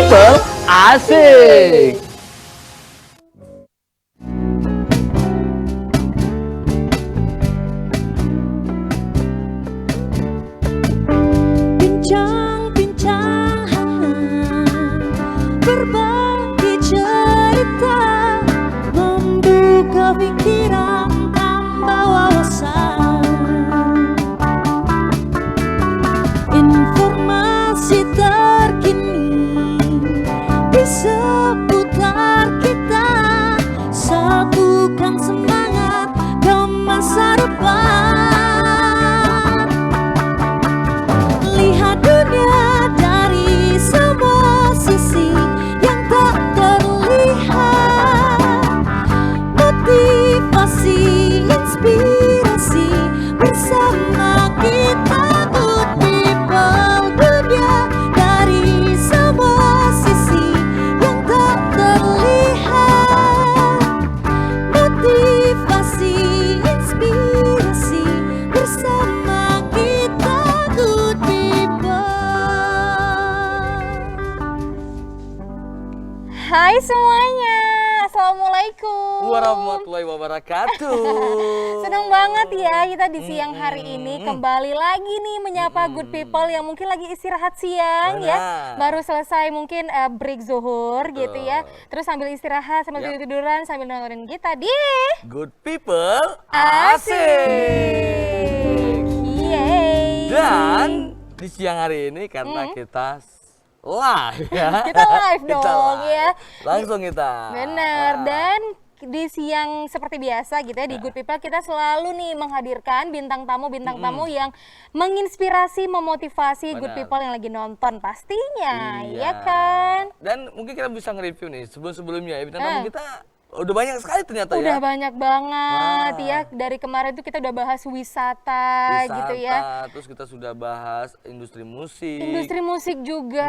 People asik. Bincang-bincang berbagi cerita, membuka pikiran, tambah wawasan. Informasi terkini di seputar kita, satukan semangat ke masa depan. Lihat dunia dari semua sisi yang tak terlihat, motivasi, inspirasi bersama kita. Good people, dunia dari semua sisi yang tak terlihat, motivasi, inspirasi bersama kita. Good people. Hai semuanya, Assalamualaikum Warahmatullahi wabarakatuh. Senang banget ya kita di siang hari ini kembali lagi nih menyapa good people yang mungkin lagi istirahat siang ya. Benar. Baru selesai mungkin break zuhur gitu ya. Terus sambil istirahat, sambil Yap. tidur-tiduran, sambil dengerin kita di Good People Asik. asik. Yeay. Dan di siang hari ini karena kita live ya. Kita live Kita dong live. ya. Langsung kita. Bener, Ah. dan di siang seperti biasa gitu ya di Good People kita selalu nih menghadirkan bintang tamu yang menginspirasi, memotivasi Good Benar. People yang lagi nonton pastinya, Iya. ya kan? Dan mungkin kita bisa nge-review nih sebelum-sebelumnya ya bintang tamu kita udah banyak sekali ternyata Udah ya. banyak banget Wah. ya, dari kemarin tuh kita udah bahas wisata gitu ya. Terus kita sudah bahas industri musik. Industri musik juga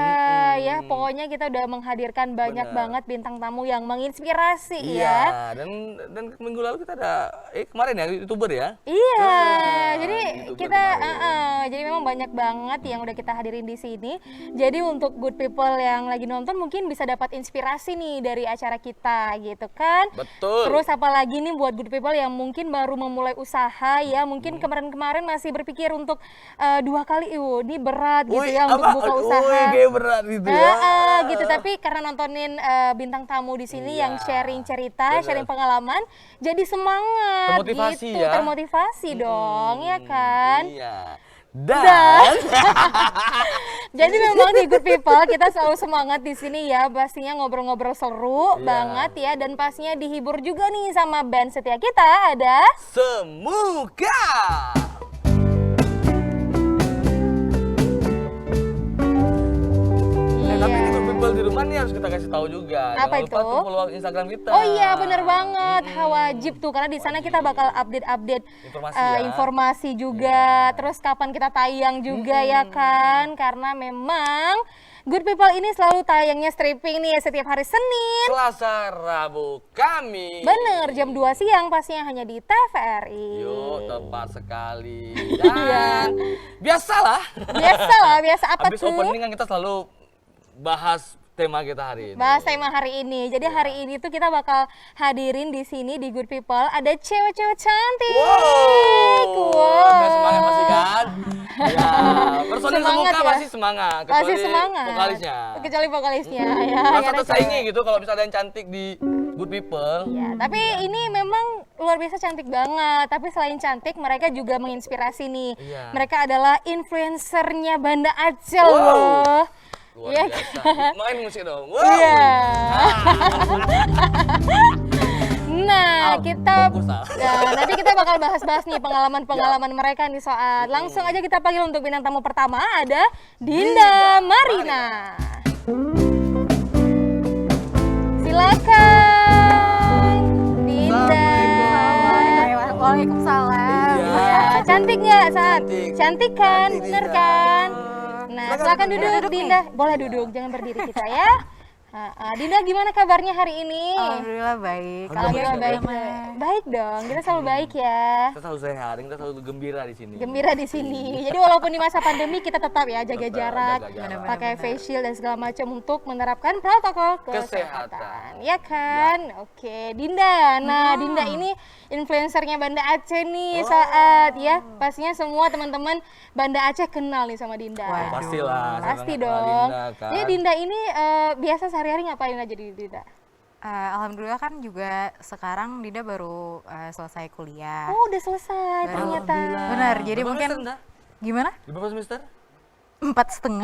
ya, pokoknya kita udah menghadirkan banyak Bener. banget bintang tamu yang menginspirasi Iya, ya. dan minggu lalu kita ada kemarin ya YouTuber ya. Iya, Nah, jadi YouTuber kita, kemarin. jadi memang banyak banget yang udah kita hadirin di sini. Jadi untuk good people yang lagi nonton mungkin bisa dapat inspirasi nih dari acara kita gitu kan. Betul. Terus apalagi nih buat good people yang mungkin baru memulai usaha ya, mungkin kemarin-kemarin masih berpikir untuk 2 kali, ini berat gitu Wih, ya untuk apa? buka Wih, usaha. kayak berat gitu ya. Gitu, tapi karena nontonin bintang tamu di sini Iya, yang sharing cerita, bener. sharing pengalaman, jadi semangat Termotivasi gitu, ya. termotivasi dong, ya kan? Iya. Dan Jadi memang di Good People kita selalu semangat di sini ya, pastinya ngobrol-ngobrol seru Iya. banget ya, dan pastinya dihibur juga nih sama band setia kita ada. semoga tapi ini Good People di rumah nih harus kita kasih tahu juga. Apa Jangan lupa itu? tuh follow Instagram kita. Oh iya bener banget, wajib tuh karena di sana kita bakal update Informasi ya. informasi juga, terus kapan kita tayang juga ya kan, karena memang Good People ini selalu tayangnya stripping nih setiap hari Senin. Selasa, Rabu, Kamis. Bener, jam 2 siang pastinya hanya di TVRI. Yo, tepat sekali. Iya. Dan biasalah. Biasa apa Habis tuh? opening kan kita selalu bahas tema kita hari ini. Bahas tema hari ini. Jadi hari ini tuh kita bakal hadirin di sini di Good People ada cewek-cewek cantik. Wow. Udah semangat pasti kan? Ya, personil Semangat semuka ya. pasti semangat. Pasti Kecuali semangat. Vokalisnya. Kecuali vokalisnya ya. Rasa karena tersaingi cewek. gitu kalau misalnya ada yang cantik di Good People. Ya, tapi ini memang luar biasa cantik banget. Tapi selain cantik, mereka juga menginspirasi nih. Iya. Mereka adalah influencernya Banda Aceh Wow. loh. Luar Iya biasa. Main musik dong. Wow. Iya. Nah, kita fokus, Al. nanti kita bakal bahas-bahas nih pengalaman-pengalaman mereka nih soal. Langsung aja kita panggil untuk bintang tamu pertama ada Dinda Marina. Silakan, Dinda. Waalaikumsalam. Iya. Ya, cantik nggak saat? Cantik. Cantik kan, Cantik, bener Dinda. kan? Nah, Silakan silakan duduk. duduk, Dinda. Boleh duduk, jangan berdiri kita ya. Dinda gimana kabarnya hari ini? Alhamdulillah baik. Alhamdulillah baik. Baik dong, kita selalu baik ya. Kita selalu sehat, kita selalu gembira di sini. Gembira di sini. Jadi walaupun di masa pandemi kita tetap ya jaga Tetap jarak, jaga jarak. pakai face shield dan segala macam untuk menerapkan protokol kesehatan. Ya kan? Oke, Dinda. Nah, Dinda ini influencernya Banda Aceh nih saat ya. Pastinya semua teman-teman Banda Aceh kenal nih sama Dinda. Waduh. Pastilah. siapa Pasti nggak kenal dong. Dinda, kan? Jadi Dinda ini biasa sehari-hari ngapain aja di Dinda? Alhamdulillah kan juga sekarang Dinda baru selesai kuliah. Oh, udah selesai ternyata. Benar, jadi Berapa mungkin semester, Dinda? gimana? Di berapa semester? 4,5.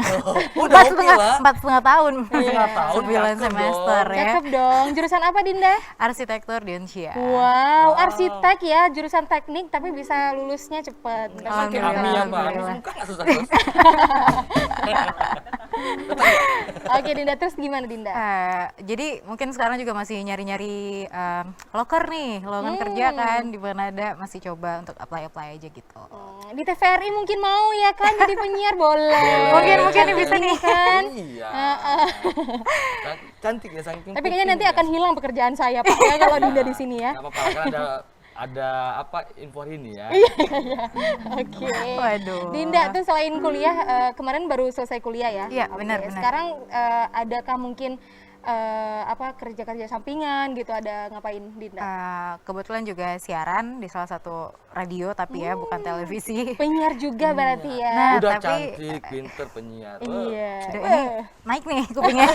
Udah oke lah. 4,5 tahun. 4,5 tahun, 9 cakep semester ya. Cakep dong. Jurusan apa Dinda? Arsitektur di Unsia. Wow, arsitek ya, jurusan teknik tapi bisa lulusnya cepet. Pakai Alhamdulillah. AMI apa? Alhamdulillah. Muka nggak susah terus. Oke Dinda, terus gimana Dinda? Jadi mungkin sekarang juga masih nyari-nyari loker nih, lowongan kerja kan di mana ada, masih coba untuk apply aja gitu. Di TVRI mungkin mau ya kan jadi penyiar boleh. Mungkin bisa nih kan. Iya. Cantik ya saking. Tapi kayaknya nanti akan hilang pekerjaan saya Pak ya kalau Dinda di sini ya. Nggak apa-apa kan ada apa info ini ya. Oke. Waduh. Dinda tuh selain kuliah kemarin baru selesai kuliah ya? Iya, Oke, benar. Sekarang adakah mungkin kerja-kerja sampingan gitu, ada ngapain Dinda? Kebetulan juga siaran di salah satu radio tapi ya bukan televisi. Penyiar juga berarti ya. Nah, Udah tapi- cantik, pinter penyiar. Iya. Aduh, ini naik nih kupingnya.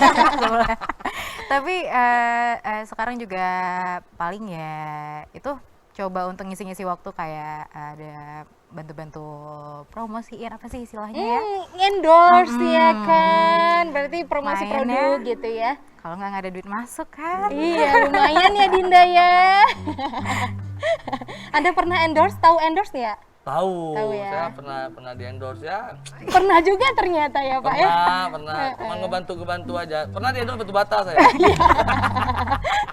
Tapi sekarang juga paling ya itu coba untuk ngisi-ngisi waktu kayak ada bantu-bantu promosiin apa sih istilahnya ya. Endorse ya kan. Berarti promosi Lumayan produk ya. gitu ya. Kalau nggak ada duit masuk kan. Iya, lumayan ya Dinda ya. Anda pernah endorse? Tahu endorse nggak? Tahu, Tahu ya. saya pernah di endorse ya. Pernah juga ternyata ya Pak ya. Pernah, cuma ngebantu aja. Pernah di endorse batu bata saya.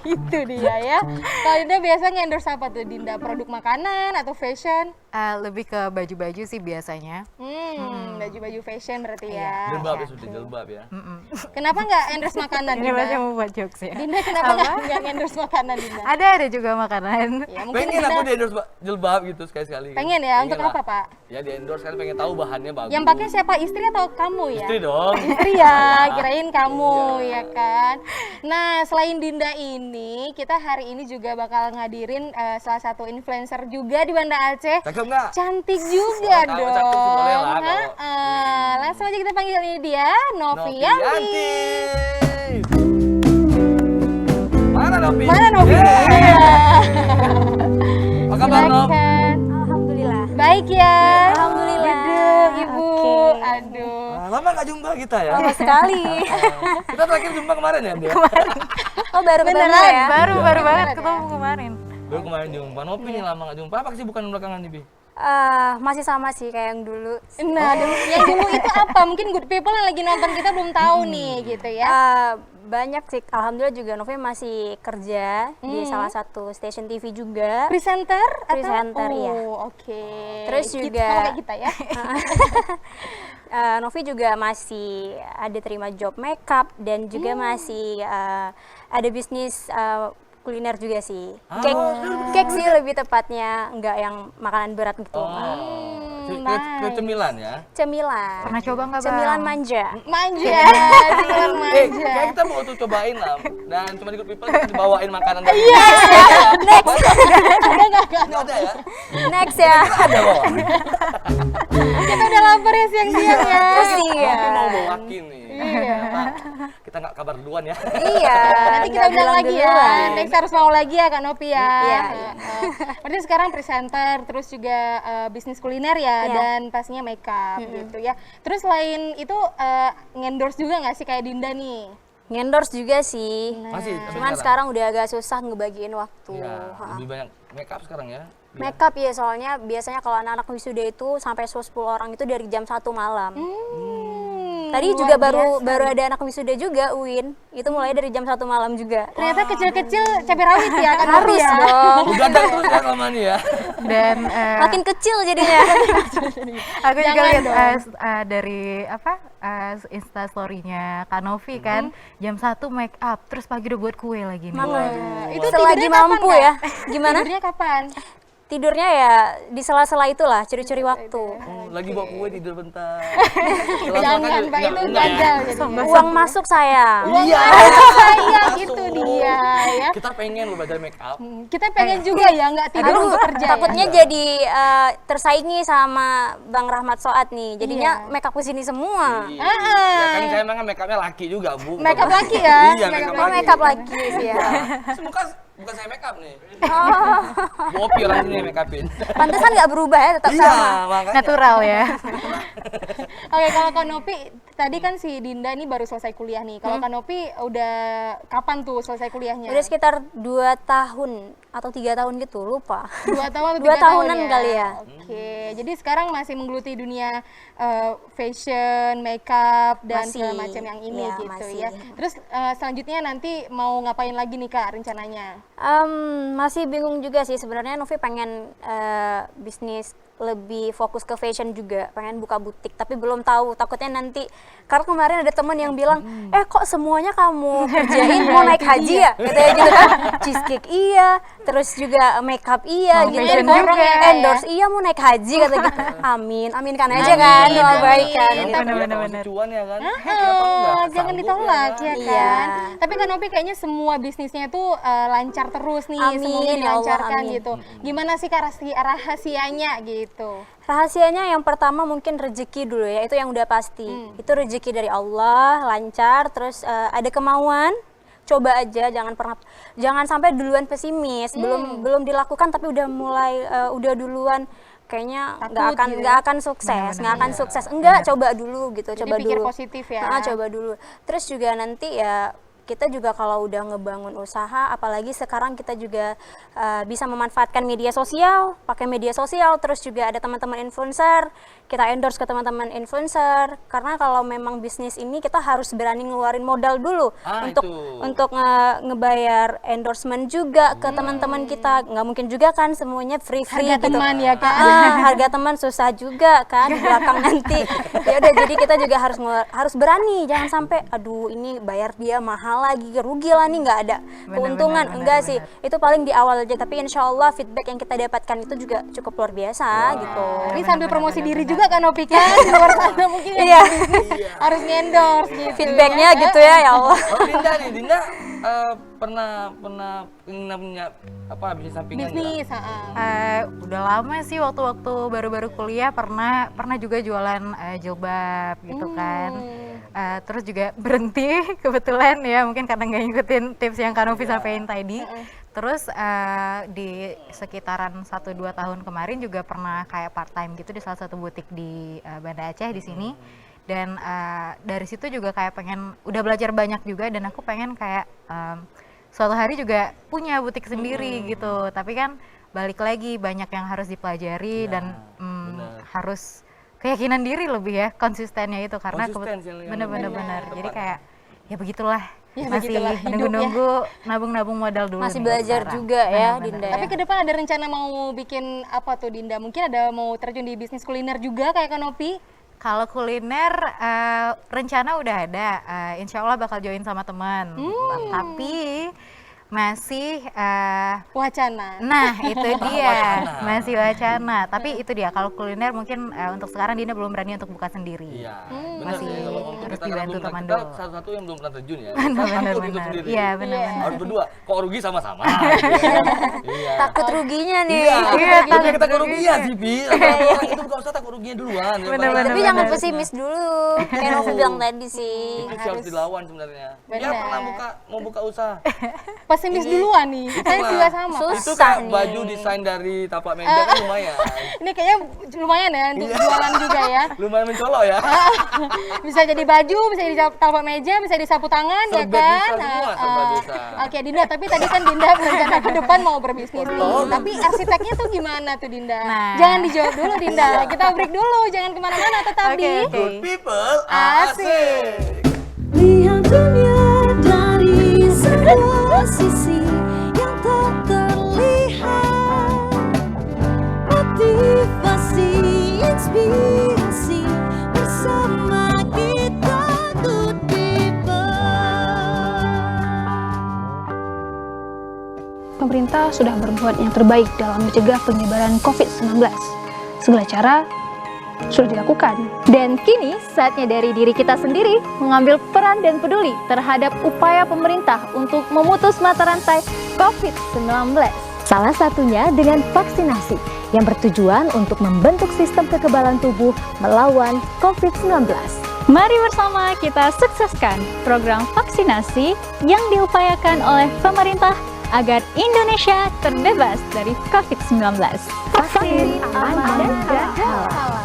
Itu dia ya. Kalau Dinda biasa nge-endorse apa tuh Dinda? Produk makanan atau fashion? Lebih ke baju-baju sih biasanya. Baju-baju fashion berarti ya. Jilbab ya sudah jilbab ya. Kenapa nggak endorse makanan Ini Dinda? macam mau buat jokes ya. Dinda kenapa nggak endorse makanan Dinda? Ada juga makanan. Ya mungkin Pengen Dinda aku di endorse jilbab gitu sekali-sekali. pengen ya. Untuk lah. apa Pak? Ya di endorse kan pengen tahu bahannya bagus. Yang pakai siapa? Istri atau kamu ya? Istri dong. Istri ya, kirain kamu ya kan. Nah, selain Dinda ini, kita hari ini juga bakal ngadirin salah satu influencer juga di Banda Aceh. Cakep nggak? Cantik juga Kalau dong. cakep sih boleh lah kalau. Langsung aja kita panggil ini dia, Novianti. Mana Novi? Mana Novi? Yeay. Iya. Apa kabar Nov? Silakan. Alhamdulillah. Baik ya. Alhamdulillah. Duduk, Ibu. Oke. Aduh. Lama nggak jumpa kita ya? Lama sekali. Kita terakhir jumpa kemarin ya dia? Oh baru ketemu Beneran? ya? Baru banget Beneran ketemu kemarin. Baru kemarin jumpa. Novi nih lama nggak jumpa. Apa sih bukan belakangan nih Bi? Masih sama sih kayak yang dulu. Nah, yang dulu itu apa? Mungkin good people yang lagi nonton kita belum tahu nih gitu ya. Banyak sih. Alhamdulillah juga Novi masih kerja di salah satu stasiun TV juga. Presenter? Presenter, atau? iya. Oke. Terus Gitu, juga- sama kayak kita ya. Novi juga masih ada terima job makeup dan juga masih ada bisnis kuliner juga sih. Cake sih lebih tepatnya, nggak yang makanan berat gitu. Ke cemilan ya? Cemilan. Pernah coba nggak, Bang? Cemilan manja. Manja, cemilan manja. Kayak kita mau tuh cobain lah. Dan cuma di Good People kita dibawain makanan dari Iya. Next. Nggak ada ya? Next ya. Ada bawa. Kita udah lapar ya siang-siang ya. Pusing ya. Novi mau bawakin nih. Iya. Kita nggak kabar duluan ya. Iya. Nanti kita nggak undang bilang lagi ya. duluan. Next harus mau lagi ya Kak Novi ya. Iya. Berarti sekarang presenter, terus juga bisnis kuliner ya, Iya. dan pastinya makeup gitu ya. Terus selain itu ngendorse juga nggak sih kayak Dinda nih? Ngendorse juga sih. Masih. tapi Cuman sekarang udah agak susah ngebagiin waktu. Ya, lebih banyak makeup sekarang ya. Makeup ya, soalnya biasanya kalau anak-anak wisuda itu sampai 10 orang itu dari jam 1 malam. Tadi juga baru ada anak wisuda juga, Uin. Itu mulai dari jam 1 malam juga. Ternyata kecil-kecil cabai rawit ya Kak Novi Harus ya. dong. Udah ada terus ya selama ini ya. Dan Makin kecil jadinya. aku juga Jangan lihat dong. dari Insta story-nya Kak Novi kan, jam 1 make up, terus pagi udah buat kue lagi nih. Makanya. Itu Selagi tidurnya kapan, mampu Kak? ya. Gimana? Tidurnya kapan? Tidurnya ya di sela-sela itulah, curi-curi waktu. Lagi bawa kue tidur bentar. Jangan, Pak, itu gagal jadinya. Uang masuk sayang. Iya. Saya itu dia ya. Kita pengen loh belajar make up. Kita pengen juga ya nggak tidur Aduh, untuk kerja takutnya ya. jadi tersaingi sama Bang Rahmat Soat nih. Jadinya Iya. make up kesini semua. Iya. Ya kan saya memang make upnya laki juga, Bu. Make up laki ya? Iya, Make up Oh, make up lagi sih ya. Bukan saya make up nih. Oh. Bopi orang sini yang make upin. Pantesan nggak berubah ya, tetap Iya, sama. makanya. Natural ya. Oke, kalau Kak Nopi tadi kan si Dinda ini baru selesai kuliah nih. Kalau Kak Nopi udah kapan tuh selesai kuliahnya? Udah sekitar 2 tahun atau 3 tahun gitu, lupa. 2 tahun atau 2 3 tahunan tahun kali ya. Oke, jadi sekarang masih menggeluti dunia fashion, makeup dan Masih. segala macam yang ini Iya, gitu masih. ya. Terus selanjutnya nanti mau ngapain lagi nih Kak rencananya? Masih bingung juga sih sebenarnya. Novi pengen bisnis lebih fokus ke fashion juga, pengen buka butik, tapi belum tahu, takutnya nanti, karena kemarin ada teman yang bilang, kok semuanya kamu kerjain, mau naik haji ya, katanya gitu kan. Cheesecake iya, terus juga makeup iya, Mau gitu fashion kan. juga ya. Endorse iya, mau naik haji kata gitu. Amin, aminkan aja kan, doa baik kan. Yang Gitu. penting Bener-bener. kalau cuan ya kan. Jangan Sanggup ditolak kan? ya Iya. kan. Tapi Kak Nopi kayaknya semua bisnisnya tuh lancar terus nih, Amin, semoga ya Allah, dilancarkan amin. gitu. Gimana sih Kak rahasianya gitu? Rahasianya yang pertama mungkin rezeki dulu ya, itu yang udah pasti. Itu rezeki dari Allah, lancar, terus ada kemauan, coba aja, jangan sampai duluan pesimis, belum dilakukan tapi udah mulai udah duluan kayaknya Takut nggak akan gitu nggak akan sukses, nggak akan sukses. Enggak, coba dulu gitu, Jadi coba pikir dulu. positif ya. Coba dulu. Terus juga nanti ya kita juga kalau udah ngebangun usaha, apalagi sekarang kita juga bisa memanfaatkan media sosial, pakai media sosial, terus juga ada teman-teman influencer, kita endorse ke teman-teman influencer, karena kalau memang bisnis ini kita harus berani ngeluarin modal dulu Itu. untuk ngebayar endorsement juga ke teman-teman kita, nggak mungkin juga kan semuanya free-free Harga gitu. teman ya, Kak. Harga teman susah juga kan di belakang nanti. Ya udah, jadi kita juga harus berani, jangan sampai aduh ini bayar dia mahal lagi, rugi lah nih, nggak ada keuntungan. Enggak sih, itu paling di awal aja, tapi insya Allah feedback yang kita dapatkan itu juga cukup luar biasa gitu. Ini sambil promosi diri juga Kak Nopi kan di luar sana mungkin yang Iya. bisnis harus endorse gitu. Feedbacknya gitu ya, ya Allah. Oh, Dinda nih, Dinda pernah punya apa bisnis sampingan nggak? Bisnis, Udah lama sih, waktu-waktu baru-baru kuliah pernah juga jualan jilbab gitu kan. Terus juga berhenti kebetulan ya, mungkin karena nggak ngikutin tips yang Kak Novi sampaikan tadi. Terus di sekitaran 1-2 tahun kemarin juga pernah kayak part time gitu di salah satu butik di Banda Aceh di sini. Dan dari situ juga kayak pengen, udah belajar banyak juga, dan aku pengen kayak suatu hari juga punya butik sendiri gitu. Tapi kan balik lagi banyak yang harus dipelajari dan harus keyakinan diri lebih ya, konsistennya itu, karena Konsistensi yang bener-bener. Jadi kayak ya begitulah, Ya, masih begitulah hidup nunggu-nunggu nabung-nabung modal dulu. Masih nih belajar sekarang. juga ya, Bener-bener. Dinda. Tapi ke depan ada rencana mau bikin apa tuh Dinda? Mungkin ada mau terjun di bisnis kuliner juga kayak Kak Nopi? Kalau kuliner rencana udah ada, insya Allah bakal join sama teman. Tapi masih Wacana. nah itu dia, masih wacana. Tapi itu dia, kalau kuliner mungkin untuk sekarang Dinda belum berani untuk buka sendiri. Iya, benar Masih sih. Kalau untuk harus kita kan dibantu belum teman kita dulu. satu-satu yang belum pernah terjun ya. Benar-benar. Takut hidup sendiri. Iya, benar-benar. Harus berdua, kok rugi sama-sama. gitu ya. Iya. Takut ruginya nih. Iya, tapi kita kerugian sih, Bi. Orang itu bukan usah takut ruginya duluan. ya, Bener-bener. Bang. Tapi jangan pesimis dulu, kayak Novi bilang tadi sih. Itu sih harus dilawan sebenarnya. Ya Benar. pernah mau buka usaha. Pesimis duluan nih. Saya juga sama. Kak. Itu Susah kayak nih. baju desain dari tapak meja kan lumayan. Ini kayaknya lumayan ya untuk jualan juga ya. Lumayan mencolok ya. Bisa jadi baju, bisa jadi tapak meja, bisa disapu tangan ya Serba kan. bisa semua, serba bisa. Oke Dinda, tapi tadi kan Dinda berencana ke depan mau berbisnis nih. Tapi arsiteknya tuh gimana tuh Dinda? Nah. Jangan dijawab dulu Dinda. Kita break dulu, jangan kemana-mana tetap Oke, di oke. Good people, Asik. asik. Lihat dunia dari sebuah sisi yang tak terlihat. pemerintah sudah berbuat yang terbaik dalam mencegah penyebaran COVID-19. Segala cara sudah dilakukan. Dan kini saatnya dari diri kita sendiri mengambil peran dan peduli terhadap upaya pemerintah untuk memutus mata rantai COVID-19. Salah satunya dengan vaksinasi yang bertujuan untuk membentuk sistem kekebalan tubuh melawan COVID-19. Mari bersama kita sukseskan program vaksinasi yang diupayakan oleh pemerintah agar Indonesia terbebas dari COVID-19. Vaksin aman dan halal.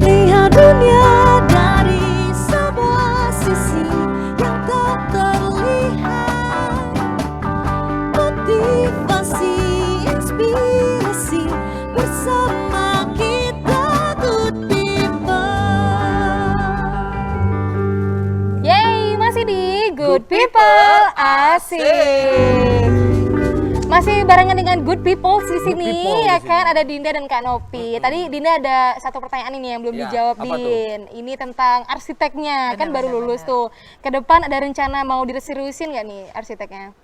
Lihat dunia dari sebuah sisi yang tak terlihat. Motivasi, inspirasi bersama kita Good People. Yeay, masih di Good People asik. Masih barengan dengan Good People di sini ya kan, ada Dinda dan Kak Nopi. Tadi Dinda ada satu pertanyaan ini yang belum Ya, dijawab, apa tuh? Din. Ini tentang arsiteknya, kan baru lulus tuh. Ke depan ada rencana mau diseriusin nggak nih arsiteknya?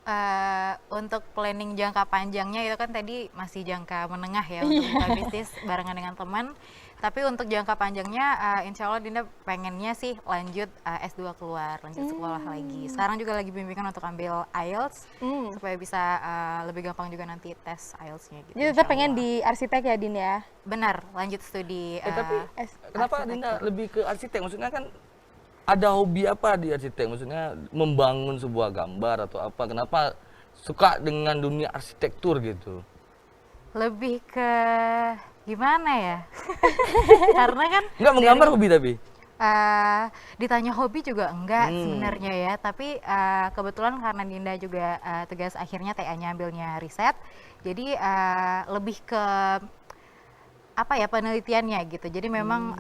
Untuk planning jangka panjangnya itu kan tadi masih jangka menengah ya untuk buka bisnis barengan dengan teman. Tapi untuk jangka panjangnya, insya Allah Dinda pengennya sih lanjut S2 keluar, lanjut sekolah lagi. Sekarang juga lagi bimbingan untuk ambil IELTS supaya bisa lebih gampang juga nanti tes IELTS-nya gitu. Jadi tetap insya pengen Allah. di arsitek ya, Din ya? Benar, lanjut studi. Tapi kenapa arsitek. Dinda lebih ke arsitek? Maksudnya kan ada hobi apa di arsitek? Maksudnya membangun sebuah gambar atau apa? Kenapa suka dengan dunia arsitektur gitu? Lebih ke gimana ya? Karena kan Enggak menggambar hobi tapi? ditanya hobi juga enggak sebenarnya ya, tapi kebetulan karena Dinda juga tugas akhirnya TA-nya ambilnya riset, jadi lebih ke apa ya penelitiannya gitu. Jadi memang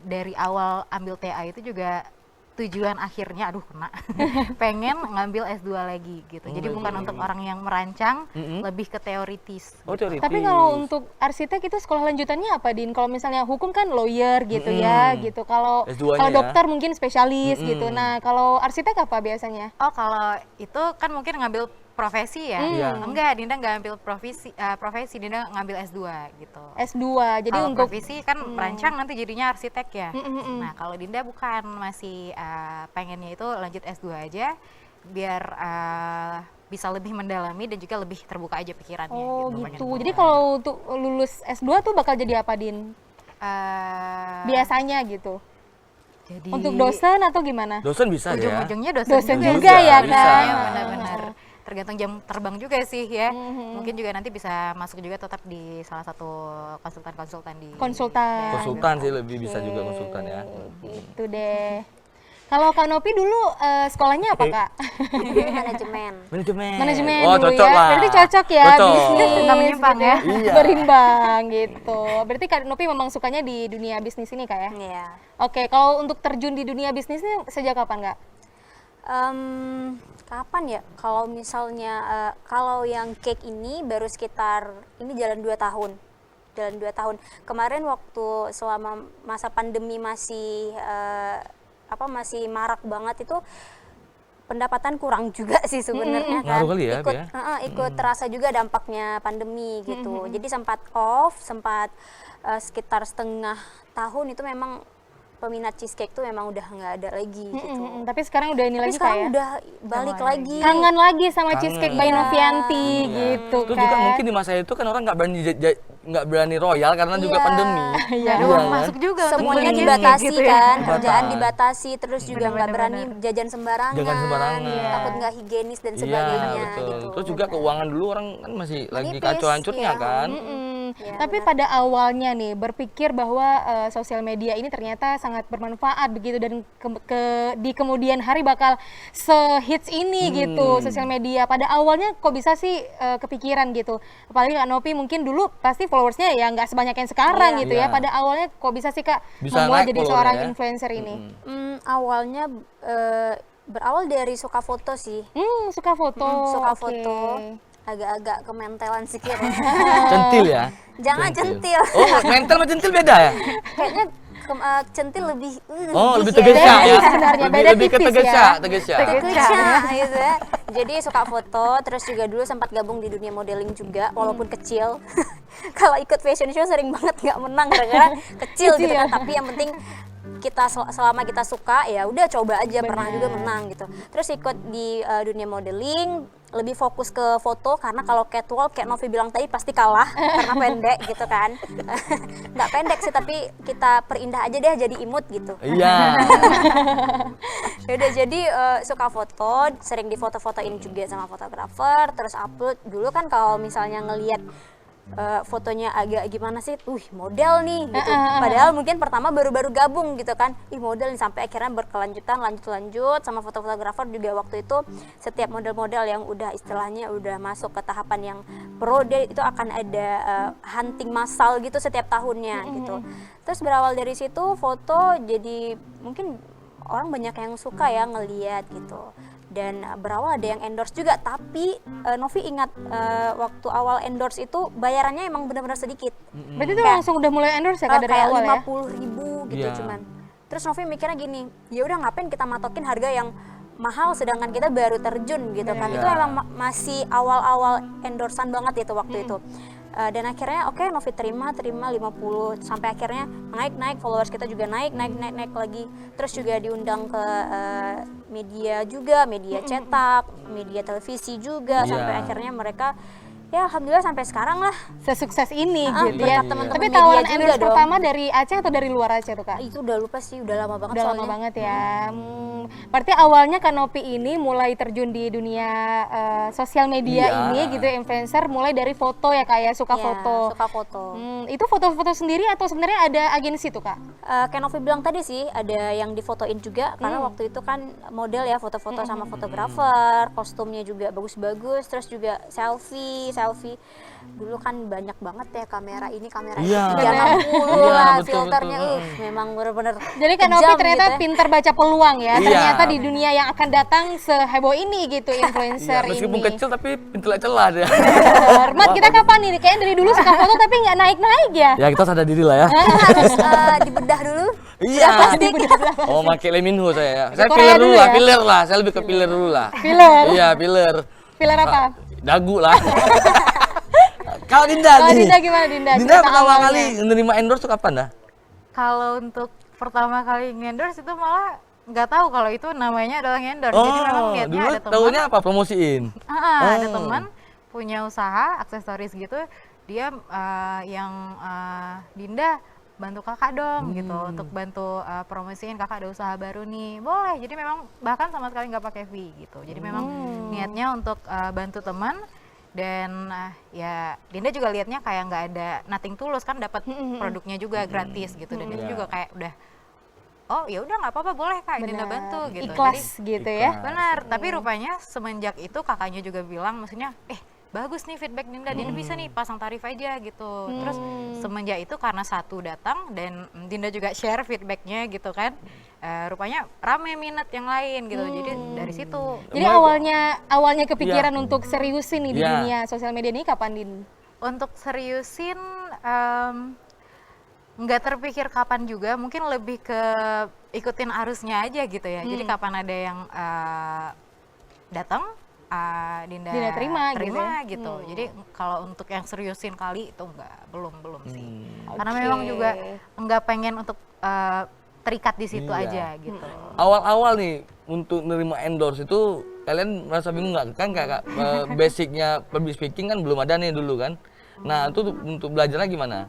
dari awal ambil TA itu juga tujuan akhirnya pengen ngambil S2 lagi gitu. Jadi bukan untuk orang yang merancang, lebih ke teoritis. Oh, teoritis. Tapi kalau untuk arsitek itu sekolah lanjutannya apa, Din? Kalau misalnya hukum kan lawyer gitu ya, gitu. Kalau S2-nya ya. dokter mungkin spesialis gitu. Nah, kalau arsitek apa biasanya? Oh, kalau itu kan mungkin ngambil profesi ya? Iya. Enggak, Dinda nggak ambil profesi, Dinda ngambil S2 gitu. S2. Jadi Kalau untuk profesi kan merancang nanti jadinya arsitek ya. Nah, kalau Dinda bukan, masih pengennya itu lanjut S2 aja biar bisa lebih mendalami dan juga lebih terbuka aja pikirannya. Oh pengen gitu. buka. Jadi kalau untuk lulus S2 tuh bakal jadi apa, Din? Biasanya gitu. jadi Untuk dosen atau gimana? Dosen bisa ya? ujung-ujungnya Dosen dosen juga ya bisa. kan? Iya, benar-benar. Tergantung jam terbang juga sih ya. Mungkin juga nanti bisa masuk juga tetap di salah satu konsultan-konsultan di Konsultan. Konsultan sih lebih bisa juga konsultan ya. Gitu deh. Kalau Kak Nopi dulu sekolahnya apa, Kak? Manajemen. Manajemen Oh, dulu cocok ya. lah. Berarti cocok ya Cocok. bisnis. Nggak menyimpang ya. Iya. Berimbang gitu. Berarti Kak Nopi memang sukanya di dunia bisnis ini, Kak ya? Iya. Oke, kalau untuk terjun di dunia bisnis ini sejak kapan, Kak? Kapan ya? Kalau misalnya kalau yang cake ini baru sekitar ini jalan 2 tahun. Jalan 2 tahun. Kemarin waktu selama masa pandemi masih masih marak banget itu pendapatan kurang juga sih sebenarnya kan. Ngaruh kali ya, ikut Bi, ya? ikut terasa juga dampaknya pandemi gitu. Jadi sempat off, sekitar setengah tahun itu memang peminat cheesecake tuh memang udah nggak ada lagi gitu. Tapi sekarang udah ini Tapi lagi sekarang kayak udah balik lagi. kangen lagi sama Kangen. cheesecake by Novianti gitu Terus kan. juga mungkin di masa itu kan orang nggak berani royal karena juga Iya. pandemi. Nggak ada Iya uang kan? masuk juga untuk Semuanya beli dibatasi gitu ya. kan, Dibatasi. kerjaan dibatasi, terus juga nggak Bener-bener. berani jajan sembarangan, Jajan sembarangan. takut nggak higienis dan Iya, sebagainya betul. gitu. Terus juga keuangan dulu orang kan masih lagi Menipis, kacau hancurnya iya. kan. Ya, Tapi pada awalnya nih berpikir bahwa sosial media ini ternyata sangat bermanfaat begitu dan di kemudian hari bakal sehits ini gitu sosial media. Pada awalnya kok bisa sih kepikiran gitu. Apalagi Kak Novi mungkin dulu pasti followersnya ya nggak sebanyak yang sekarang Iya. gitu ya. Iya. Pada awalnya kok bisa sih Kak Bisa memulai naik jadi followernya seorang ya. influencer ini? Awalnya berawal dari suka foto sih, Suka foto. suka oke. foto, agak-agak kementelan sedikit. Centil ya. Jangan centil. Oh, mental sama centil beda ya? Kayaknya centil lebih Oh, lebih ya. tegesya ya. Sebenarnya beda Lebih ke tipis tegesya, ya. tegesya. Tegesya gitu ya. Jadi suka foto, terus juga dulu sempat gabung di dunia modeling juga, walaupun kecil. Kalau ikut fashion show sering banget nggak menang gara-gara kecil gitu kan. Tapi yang penting kita selama kita suka ya udah coba aja, pernah juga menang gitu. Terus ikut di dunia modeling, lebih fokus ke foto karena kalau catwalk kayak Novi bilang tadi pasti kalah karena pendek gitu kan. Nggak pendek sih tapi kita perindah aja deh jadi imut gitu. Iya. Yaudah jadi suka foto, sering difoto-fotoin juga sama fotografer, terus upload. Dulu kan kalau misalnya ngelihat fotonya agak gimana sih, model nih gitu. Padahal mungkin pertama baru-baru gabung gitu kan, model nih, sampai akhirnya berkelanjutan, lanjut sama fotografer juga. Waktu itu setiap model-model yang udah istilahnya udah masuk ke tahapan yang pro, dia itu akan ada hunting massal gitu setiap tahunnya gitu. Terus berawal dari situ foto jadi mungkin orang banyak yang suka ya ngeliat gitu. Dan berawal ada yang endorse juga, tapi Novi ingat waktu awal endorse itu bayarannya emang benar-benar sedikit. Berarti itu langsung udah mulai endorse ya Kak dari Kayak awal ya? 50.000 gitu Iya. cuman. Terus Novi mikirnya gini, ya udah ngapain kita matokin harga yang mahal sedangkan kita baru terjun gitu kan. Itu Iya. emang masih awal-awal endorsean banget itu waktu itu. Dan akhirnya oke, Novi terima 50 sampai akhirnya naik followers kita juga naik lagi. Terus juga diundang ke media juga, media cetak, media televisi juga, Iya. sampai akhirnya mereka ya alhamdulillah sampai sekarang lah. Sesukses ini gitu ya. berkat teman-teman Tapi media tawaran juga endorse dong. pertama dari Aceh atau dari luar Aceh tuh Kak? Itu udah lupa sih, udah lama banget Udah lama soalnya. banget ya. Berarti awalnya Kak Novi ini mulai terjun di dunia sosial media Iya. ini gitu, influencer, mulai dari foto ya Kak ya, suka Iya, foto. suka foto. Itu foto-foto sendiri atau sebenarnya ada agensi tuh Kak? Kayak Novi bilang tadi sih, ada yang difotoin juga karena waktu itu kan model ya, foto-foto sama fotografer, kostumnya juga bagus-bagus, terus juga selfie. Dulu kan banyak banget ya kamera ini, kamera Iya. itu 360 Iya, lah betul, filternya. betul. Memang bener-bener Jadi Kak Novi kejam ternyata gitu ya. pintar baca peluang ya. Iya. Ternyata di dunia yang akan datang seheboh ini gitu influencer Iya, meskipun ini. kecil tapi pintu celah dia. Mat, kita kapan nih? Kayaknya dari dulu suka foto tapi nggak naik-naik ya. Ya kita sadar diri lah ya. Harus dibedah dulu. Iya. Oh, pakai Leminho saya ya. Saya Korea filler dulu dulu lah, ya? filler lah. Saya lebih ke filler dulu lah. Filler? Iya, filler. Filler apa? Dagu lah. Kalau Dinda Kalau nih. Dinda gimana Dinda? Dinda Cerita pertama awalnya. kali menerima endorse tuh kapan dah? Kalau untuk pertama kali ngendorse itu malah nggak tahu kalau itu namanya adalah ngendorse. Jadi memang niatnya dulu ada teman. tahunya apa? Promosiin. Ada Oh. teman punya usaha aksesoris gitu, dia yang Dinda bantu kakak dong gitu untuk bantu promosiin, kakak ada usaha baru nih, boleh. Jadi memang bahkan sama sekali nggak pakai fee gitu. Jadi memang niatnya untuk bantu teman. Dan ya Dinda juga liatnya kayak nggak ada nothing tulus kan, dapat produknya juga gratis gitu. Dan itu juga kayak udah, oh ya udah nggak apa-apa, boleh Kak Dinda bantu gitu. Ikhlas Jadi, gitu ya. benar, tapi rupanya semenjak itu kakaknya juga bilang, maksudnya bagus nih feedback Dinda, Dinda bisa nih pasang tarif aja gitu. Terus semenjak itu karena satu datang dan Dinda juga share feedbacknya gitu kan, rupanya rame minat yang lain gitu. Jadi dari situ. Jadi awalnya kepikiran untuk seriusin nih di Iya. dunia sosial media ini kapan Din? Untuk seriusin nggak terpikir kapan juga, mungkin lebih ke ikutin arusnya aja gitu ya. Jadi kapan ada yang datang, Dinda terima gitu ya? gitu. Jadi kalau untuk yang seriusin kali itu belum sih. Karena Oke. memang juga nggak pengen untuk terikat di situ aja gitu. Awal-awal nih untuk nerima endorse itu kalian merasa bingung nggak? Kan kakak basicnya public speaking kan belum ada nih dulu kan. Nah itu untuk belajarnya gimana?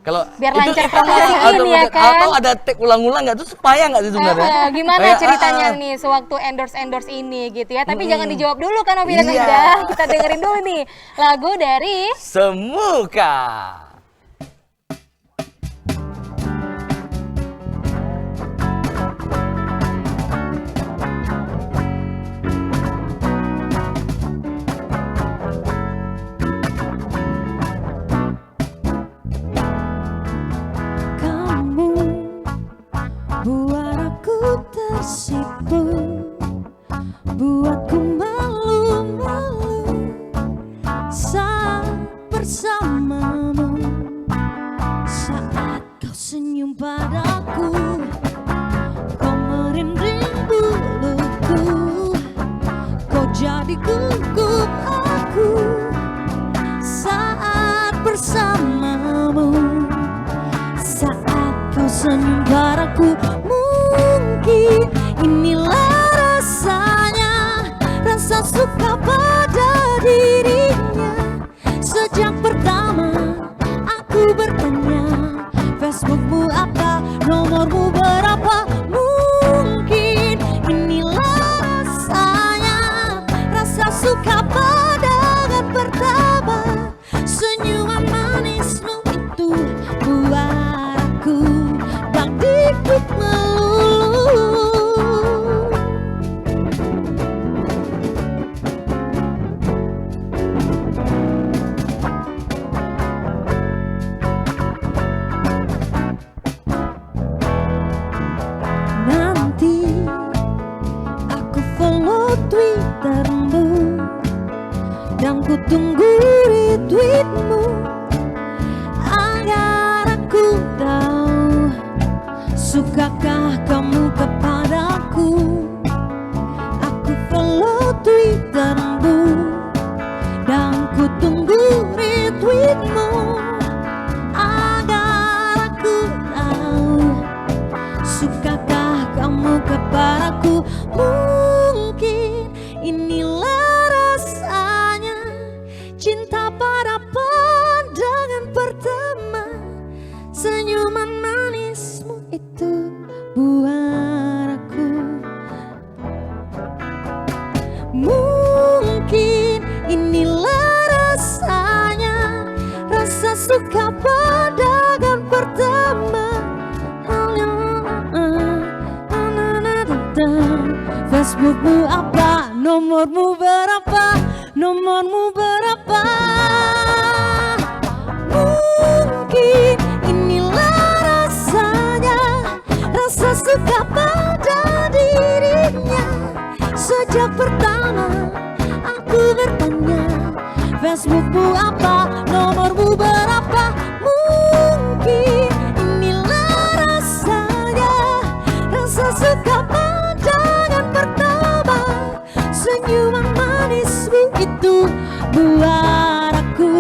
Kalau Biar itu- lancar promosiin ya kan? Atau ada take ulang-ulang nggak? Itu supaya nggak sih sebenarnya? Gimana Kayak, ceritanya nih sewaktu endorse ini gitu ya. Tapi jangan dijawab dulu kan Obi dan Iya. Dinda. Kita dengerin dulu nih lagu dari Semuka. Kamu buat aku tersipu, buatku malu-malu saat bersamamu. Saat kau senyum padaku, kau merinding buluku, kau jadi gugup aku saat bersamamu. Saat kau senyum padaku, mungkin inilah rasanya, rasa suka pada dirinya. Sejak pertama aku bertanya, Facebookmu apa, nomormu berapa. Mungkin inilah rasanya, rasa suka pandangan pertama. Senyuman manismu itu buat aku tak dikit melulu. Nanti aku follow Twittermu dan ku tunggu retweetmu agar aku tahu sukakah kamu kepadaku. Aku follow Twittermu dan ku tunggu retweetmu agar aku tahu sukakah kamu kepadaku. Mungkin inilah rasanya, cinta pada pandangan pertama. Senyuman manismu itu buat aku. Mungkin inilah rasanya, rasa suka pandangan pertama. Facebookmu apa, nomormu berapa, nomormu berapa. Mungkin inilah rasanya, rasa suka pada dirinya. Sejak pertama aku bertanya, Facebookmu apa, nomormu berapa. Mungkin inilah rasanya, rasa suka pandangan pertama. Senyuman manismu itu buat aku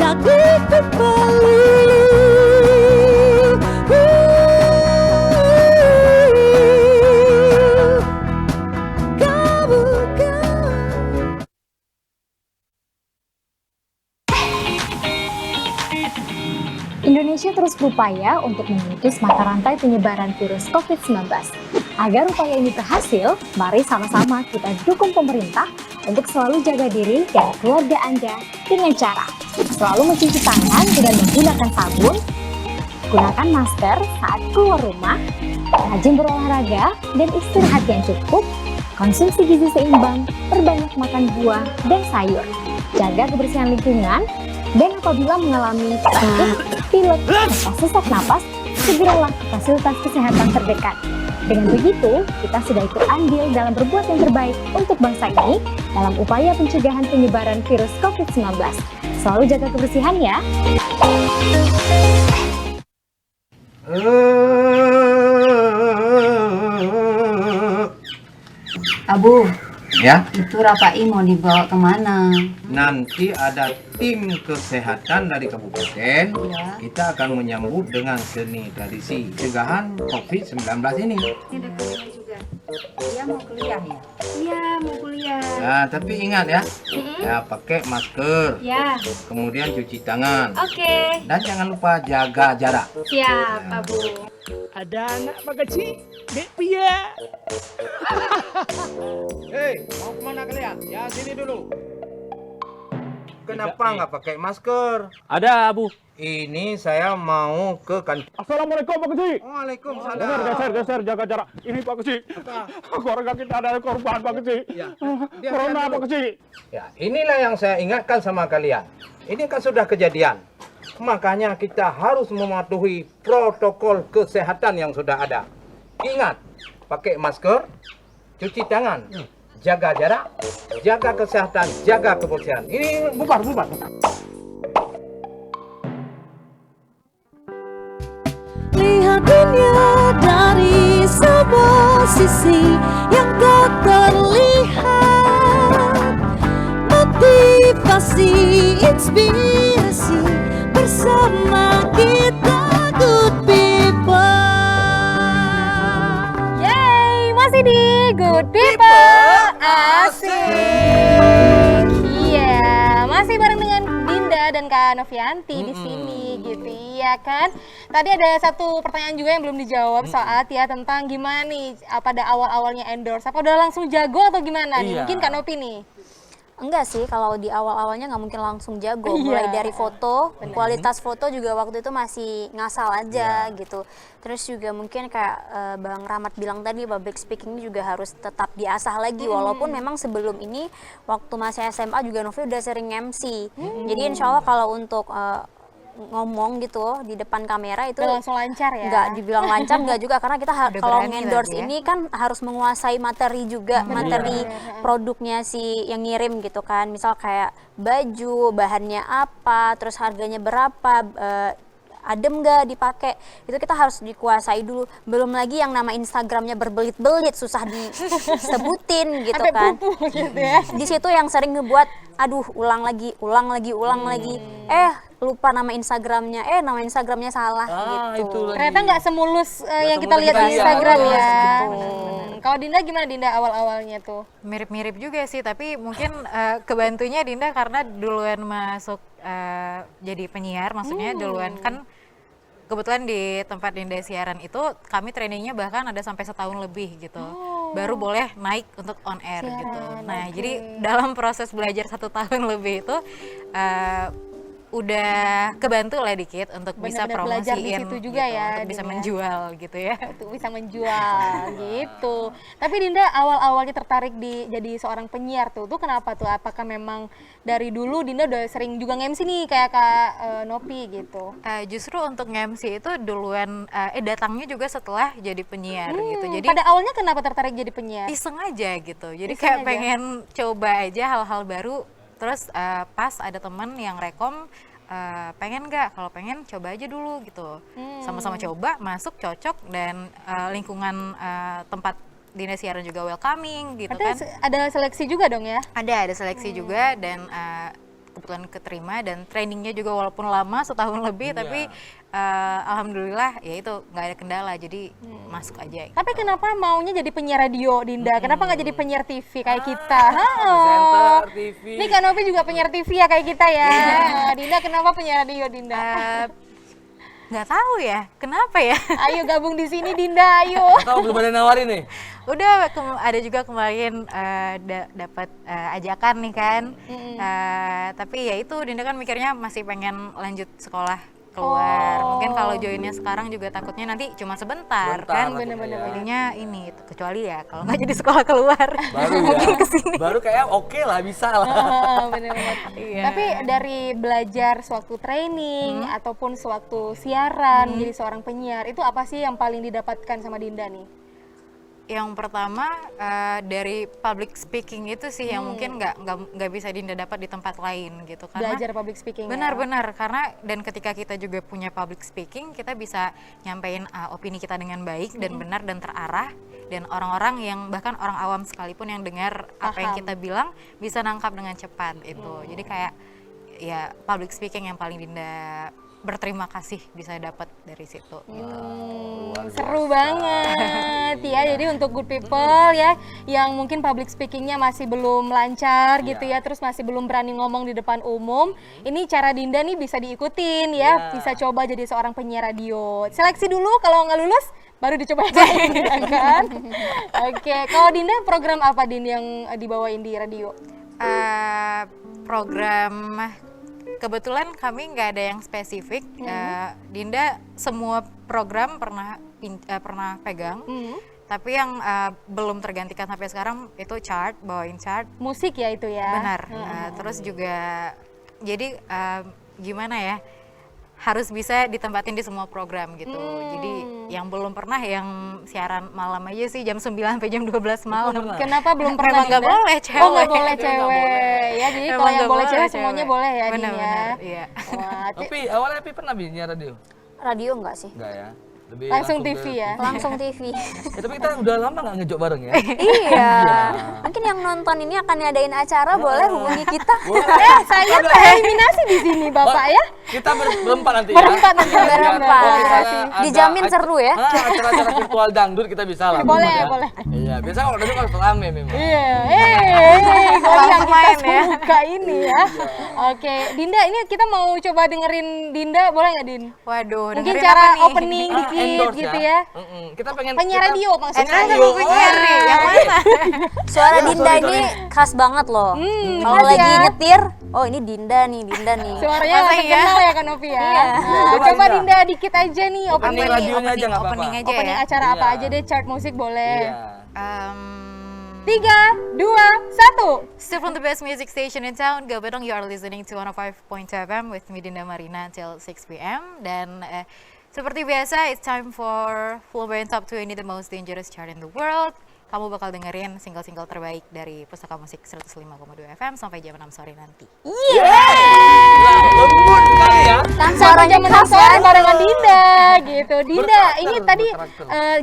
tak dikit melulu. Kamu Indonesia terus berupaya untuk memutus mata rantai penyebaran virus COVID-19. Agar upaya ini berhasil, mari sama-sama kita dukung pemerintah untuk selalu jaga diri dan keluarga Anda dengan cara selalu mencuci tangan dengan menggunakan sabun, gunakan masker saat keluar rumah, rajin berolahraga dan istirahat yang cukup, konsumsi gizi seimbang, perbanyak makan buah dan sayur, jaga kebersihan lingkungan, dan apabila mengalami batuk, pilek, atau sesak napas, segeralah ke fasilitas kesehatan terdekat. Dengan begitu, kita sudah ikut andil dalam berbuat yang terbaik untuk bangsa ini dalam upaya pencegahan penyebaran virus COVID-19. Selalu jaga kebersihan ya. Abu, Ya, Itu Rapai mau dibawa kemana? nanti ada tim kesehatan dari kabupaten. Ya. Kita akan menyambut dengan seni tradisi pencegahan COVID-19 ini. Ini ada juga. Dia mau kuliah ya? Iya, mau kuliah. Ya, tapi ingat ya, ya pakai masker, Ya, kemudian cuci tangan, oke. dan jangan lupa jaga jarak. Siap, Pak Bu. Ada anak Pak Kecil, Dek Pia. Hei, mau kemana kalian? Ya, sini dulu. Kenapa nggak pakai masker? Ada Abu. Ini saya mau ke kantor. Assalamualaikum Pak Kecil. Waalaikumsalam. Geser, jaga jarak. Ini Pak Kecil. Keluarga kita ada korban Pak Kecil. Ya, Corona Pak Kecil. Ya, inilah yang saya ingatkan sama kalian. Ini kan sudah kejadian. Makanya kita harus mematuhi protokol kesehatan yang sudah ada. Ingat, pakai masker, cuci tangan, jaga jarak, jaga kesehatan, jaga kebersihan. Ini bubar. Lihat dunia dari sebuah sisi yang tak terlihat. Motivasi, inspirasi bersama kita Good People. Yeay, masih di Good People Asik. Iya, masih bareng dengan Dinda dan Kak Novianti di sini gitu ya kan. Tadi ada satu pertanyaan juga yang belum dijawab saat ya tentang gimana nih pada awal-awalnya endorse. Apa udah langsung jago atau gimana nih? Iya. Mungkin Kak Novi nih. Enggak sih, kalau di awal-awalnya nggak mungkin langsung jago. Mulai dari foto, kualitas foto juga waktu itu masih ngasal aja gitu. Terus juga mungkin kayak Bang Rahmat bilang tadi, public speaking juga harus tetap diasah lagi. Walaupun memang sebelum ini, waktu masih SMA juga Novi udah sering MC. Jadi insya Allah kalau untuk ngomong gitu di depan kamera itu Udah langsung lancar ya? nggak dibilang lancar nggak juga, karena kita Udah kalau berani endorse berarti ya? ini kan harus menguasai materi juga, materi produknya si yang ngirim gitu kan. Misal kayak baju, bahannya apa, terus harganya berapa, adem nggak dipakai, itu kita harus dikuasai dulu. Belum lagi yang nama Instagramnya berbelit-belit, susah disebutin gitu Sampai kan. pupuh gitu ya. Di situ yang sering ngebuat, aduh ulang lagi, lupa nama Instagramnya, nama Instagramnya salah gitu. Itu lagi. Ternyata nggak semulus yang kita semulus lihat kita di lihat. Instagram Iya, ya. betul. Kalau Dinda gimana Dinda awal-awalnya tuh? Mirip-mirip juga sih, tapi mungkin kebantunya Dinda karena duluan masuk jadi penyiar, maksudnya duluan kan kebetulan di tempat Dinda siaran itu kami trainingnya bahkan ada sampai setahun lebih gitu, baru boleh naik untuk on air gitu. Nah jadi dalam proses belajar 1 tahun lebih itu udah kebantu lah dikit untuk bisa Benar-benar belajar di promosiin situ juga gitu, ya, untuk bisa Dinda. menjual gitu ya. Untuk bisa menjual gitu. Tapi Dinda awal-awalnya tertarik jadi seorang penyiar tuh kenapa tuh? Apakah memang dari dulu Dinda udah sering juga nge-MC nih kayak Kak Nopi gitu? Justru untuk nge-MC itu duluan datangnya juga setelah jadi penyiar gitu. Jadi Pada awalnya kenapa tertarik jadi penyiar? iseng aja gitu. Jadi Iseng kayak aja. pengen coba aja hal-hal baru. Terus pas ada teman yang rekom, pengen nggak? Kalau pengen coba aja dulu gitu. Sama-sama coba, masuk cocok dan lingkungan tempat Dinda siaran juga welcoming gitu kan. Ada seleksi juga dong ya? Ada seleksi juga dan kebetulan keterima dan trainingnya juga walaupun lama setahun lebih tapi alhamdulillah ya itu nggak ada kendala jadi masuk aja. Tapi kenapa maunya jadi penyiar radio Dinda? Kenapa nggak jadi penyiar TV kayak kita? presenter TV. Ini Kak Novi juga penyiar TV ya kayak kita ya. Dinda kenapa penyiar radio Dinda? Nggak tahu ya kenapa ya. Ayo gabung di sini Dinda, ayo. Tahu belum ada nawarin nih. Udah ada juga kemarin dapat ajakan nih kan. Tapi ya itu Dinda kan mikirnya masih pengen lanjut sekolah keluar. Mungkin kalau joinnya sekarang juga takutnya nanti cuma sebentar kan. bener-bener. Jadinya ini kecuali ya kalau nggak jadi sekolah keluar. Baru mungkin ya. kesini. Baru kayak oke lah, bisa lah. Bener-bener. Iya. Tapi dari belajar sewaktu training ataupun sewaktu siaran jadi seorang penyiar, itu apa sih yang paling didapatkan sama Dinda nih? Yang pertama dari public speaking itu sih yang mungkin nggak bisa Dinda dapat di tempat lain gitu karena Belajar public speaking. benar-benar karena dan ketika kita juga punya public speaking kita bisa nyampein opini kita dengan baik dan benar dan terarah dan orang-orang yang bahkan orang awam sekalipun yang dengar apa yang kita bilang bisa nangkap dengan cepat itu. Jadi kayak ya public speaking yang paling Dinda berterima kasih bisa dapat dari situ gitu. Seru banget ya. Jadi untuk good people ya yang mungkin public speakingnya masih belum lancar gitu ya, terus masih belum berani ngomong di depan umum, ini cara Dinda nih bisa diikutin ya, bisa coba jadi seorang penyiar radio. Seleksi dulu, kalau nggak lulus baru dicoba ya kan. Oke, kalau Dinda program apa Din yang dibawain di radio? Program kebetulan kami nggak ada yang spesifik. Dinda semua program pernah pegang. Tapi yang belum tergantikan sampai sekarang itu bawain chart. Musik ya itu ya? Benar. Terus juga jadi gimana ya, harus bisa ditempatin di semua program gitu. Jadi yang belum pernah yang siaran malam aja sih jam 9 sampai jam 12 malam. Kenapa belum pernah? Emang nggak boleh cewek. Oh nggak boleh cewek. Ya jadi kalau yang boleh cewek semuanya boleh ya Din ya. Benar, iya. Wah, Tapi awalnya pernah nyiar radio? Radio enggak sih? Enggak ya? Lebih langsung TV ya? Langsung TV. Tapi kita udah lama nggak ngejok bareng ya? Iya. Mungkin yang nonton ini akan ngadain acara, boleh hubungi kita. Saya tereliminasi di sini Bapak ya. Kita berempat nanti ya. Berempat nanti. Dijamin seru ya. Acara-acara virtual dangdut kita bisa lah. Boleh, boleh. Iya, biasa kalau dangdut harus rame memang. Iya. Goyang kita suka ini ya. Oke, Dinda ini kita mau coba dengerin Dinda, boleh nggak Din? Waduh, mungkin cara opening dikit gitu ya. Kita pengen penyiar radio maksudnya. Yang mana? Suara Dinda ini khas banget loh. Kalau lagi nyetir, oh ini Dinda nih. Suaranya langsung kenal ya Kak Novi ya. Coba Dinda dikit aja nih opening radionya aja nggak apa-apa. Opening acara apa aja deh, chart musik boleh. 3, 2, 1. Still from the best music station in town, Gabedong, you are listening to 105.2 FM with me Dinda Marina until 6 p.m. Dan seperti biasa, it's time for Flamboyant Top 20 The Most Dangerous Chart in the World. Kamu bakal dengerin single-single terbaik dari Pustaka Musik 105,2 FM sampai jam 6 sore nanti. Lembut sekali ya. Kan suaranya khas kan barengan Dinda gitu. Dinda, ini tadi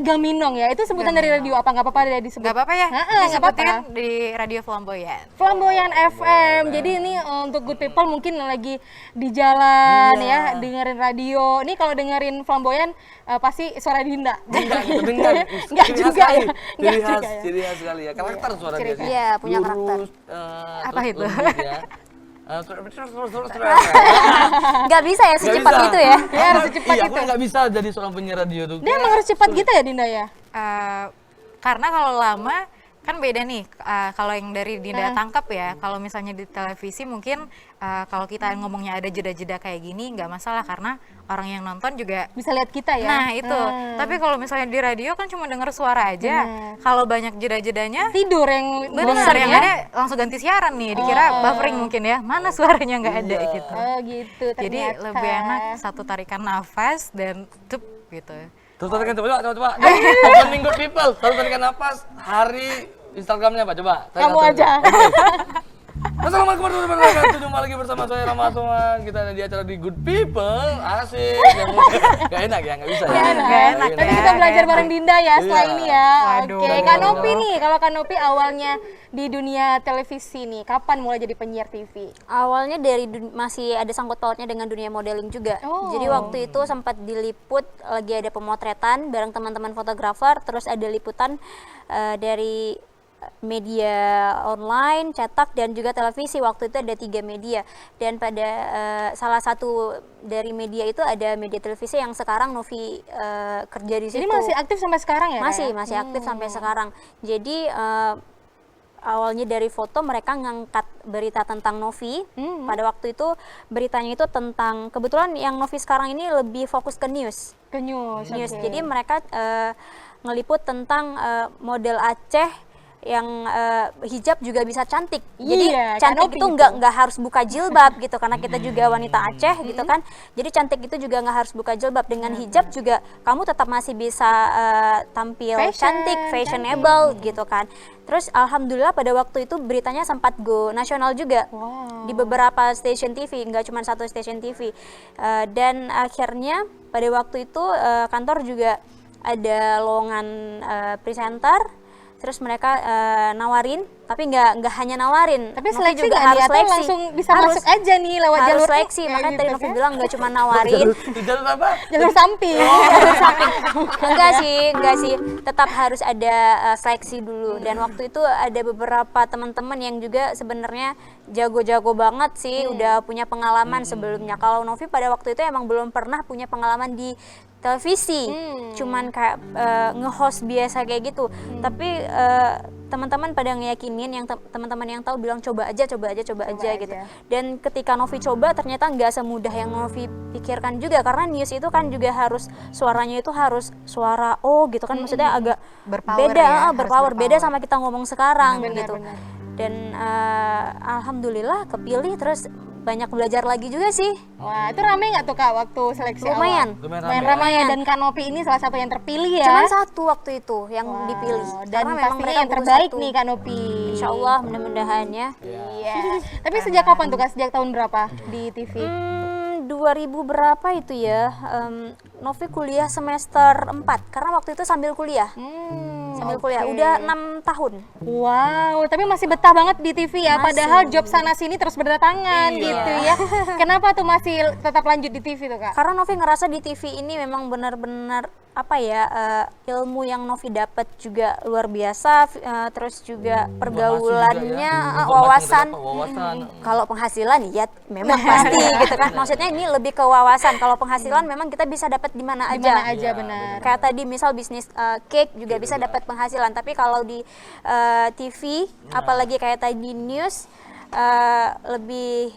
Gaminong ya, itu sebutan dari radio apa? Nggak apa-apa ya disebut? Nggak apa-apa ya, disebutin di Radio Flamboyant. Flamboyant FM. Jadi ini untuk good people mungkin lagi di jalan ya, dengerin radio. Ini kalau dengerin Flamboyant pasti suara Dinda. Enggak juga ya. Ciri khas sekali ya. Karakter suara dia sih. Iya, punya karakter. Apa itu? Nggak bisa ya secepat itu ya? Ya harus secepat itu. itu. Iya, nggak bisa jadi seorang penyiar radio tuh. Dia emang harus cepat gitu ya Dinda ya? Karena kalau lama kan beda nih, kalau yang dari Dinda tangkap ya, kalau misalnya di televisi mungkin kalau kita ngomongnya ada jeda-jeda kayak gini nggak masalah karena orang yang nonton juga bisa lihat kita ya. Nah itu, tapi kalau misalnya di radio kan cuma denger suara aja, kalau banyak jeda-jedanya tidur yang benar yang ada langsung ganti siaran nih, dikira buffering mungkin ya, mana suaranya nggak ada gitu. Oh gitu. Jadi lebih enak satu tarikan nafas dan tup gitu. Terus tarikan coba. Opening good people. Terus tarikan nafas. Hari Instagramnya Pak, coba. Kamu aja. Assalamualaikum warahmatullahi wabarakatuh. Jumpa lagi bersama saya Rama Soma. Kita ada di acara di Good People. Asik. Gak enak ya, gak bisa ya. Gak enak. Tapi kita belajar bareng Dinda ya setelah ini ya. Oke, Kak Nopi nih. Kalau Kak Nopi awalnya di dunia televisi nih, kapan mulai jadi penyiar TV? Awalnya dari masih ada sangkut pautnya dengan dunia modeling juga. Jadi waktu itu sempat diliput, lagi ada pemotretan bareng teman-teman fotografer, terus ada liputan dari media online, cetak dan juga televisi. Waktu itu ada 3 media dan pada salah satu dari media itu ada media televisi yang sekarang Novi kerja di situ. Ini masih aktif sampai sekarang ya? Masih aktif sampai sekarang. Jadi awalnya dari foto mereka ngangkat berita tentang Novi. Pada waktu itu beritanya itu tentang, kebetulan yang Novi sekarang ini lebih fokus ke news. Okay. Jadi mereka ngeliput tentang model Aceh yang hijab juga bisa cantik. Jadi cantik itu nggak harus buka jilbab gitu, karena kita juga wanita Aceh gitu kan. Jadi cantik itu juga nggak harus buka jilbab, dengan hijab juga kamu tetap masih bisa tampil cantik, fashionable gitu kan. Terus alhamdulillah pada waktu itu beritanya sempat go nasional juga di beberapa stasiun TV, nggak cuma satu stasiun TV. Dan akhirnya pada waktu itu kantor juga ada lowongan presenter, terus mereka nawarin, tapi nggak hanya nawarin, Tapi Novi seleksi juga nggak harus nih? Atau seleksi. langsung bisa Harus- masuk aja nih lewat harus jalur seleksi, kayak makanya tadi gitu Novi kan? bilang nggak cuma nawarin. Jalur apa? Jalur samping. Jalur samping. enggak sih, tetap harus ada seleksi dulu. Dan waktu itu ada beberapa teman-teman yang juga sebenarnya jago-jago banget sih, udah punya pengalaman sebelumnya. Kalau Novi pada waktu itu emang belum pernah punya pengalaman di televisi, cuman kayak nge-host biasa kayak gitu. Tapi teman-teman pada ngeyakinin, yang teman-teman yang tahu bilang coba aja gitu. Dan ketika Novi coba, ternyata nggak semudah yang Novi pikirkan juga, karena news itu kan juga harus suaranya itu harus suara gitu kan, maksudnya agak Berpower beda, ya, harus berpower, beda berpower. sama kita ngomong sekarang Benar, gitu. benar. Dan alhamdulillah kepilih, terus banyak belajar lagi juga sih. Wah, itu rame nggak tuh Kak waktu seleksi Lumayan. awal? Lumayan Lumayan rame. ramai ya, dan Kak Novi ini salah satu yang terpilih ya. Cuman satu waktu itu yang Wow. dipilih. Dan Karena memang pastinya mereka yang butuh terbaik satu. nih Kak Novi. Insya Allah mudah-mudahan ya. Iya. Tapi sejak kapan tuh Kak? Sejak tahun berapa di TV? 2000 berapa itu ya? Novi kuliah semester 4 karena waktu itu sambil kuliah. Sambil kuliah udah 6 tahun. Wow, tapi masih betah banget di TV ya. Masih. Padahal job sana sini terus berdatangan Iya. gitu ya. Kenapa tuh masih tetap lanjut di TV tuh Kak? Karena Novi ngerasa di TV ini memang benar-benar ilmu yang Novi dapat juga luar biasa, terus juga pergaulannya, wawasan. Kalau penghasilan ya memang pasti gitu kan. Maksudnya ini lebih ke wawasan. Kalau penghasilan memang kita bisa dapat di mana Di aja. mana aja benar. Kayak tadi misal bisnis cake juga bisa dapat penghasilan, tapi kalau di TV apalagi kayak tadi news lebih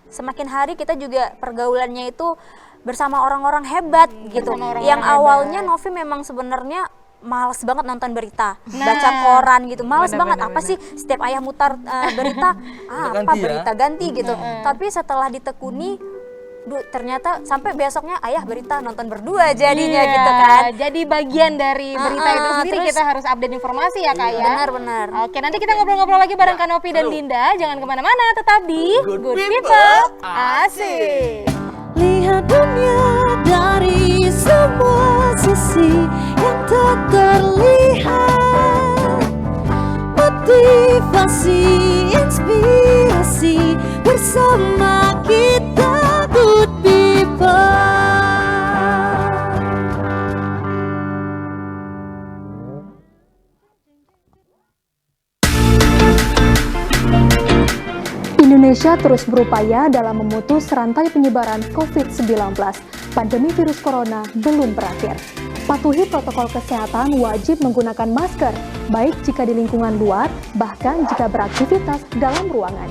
semakin hari kita juga pergaulannya itu bersama orang-orang hebat gitu. Bersama orang-orang Yang hebat. awalnya Novi memang sebenarnya males banget nonton berita, Nah, baca koran gitu, males bener, banget. bener, Apa sih setiap ayah mutar berita, apa ganti ya? berita ganti gitu. Tapi setelah ditekuni, ternyata sampai besoknya ayah berita nonton berdua jadinya Iya, gitu kan. Jadi bagian dari berita itu sendiri terus- kita harus update informasi ya Kak ya. Benar-benar. Oke, nanti kita ngobrol-ngobrol lagi bareng Kak Novi dan Dinda. Jangan kemana-mana, tetap di Good People. Asik. Lihat dunia dari semua sisi yang tak terlihat. Motivasi, inspirasi bersama kita Good People. Indonesia terus berupaya dalam memutus rantai penyebaran COVID-19. Pandemi virus corona belum berakhir. Patuhi protokol kesehatan, wajib menggunakan masker, baik jika di lingkungan luar, bahkan jika beraktivitas dalam ruangan.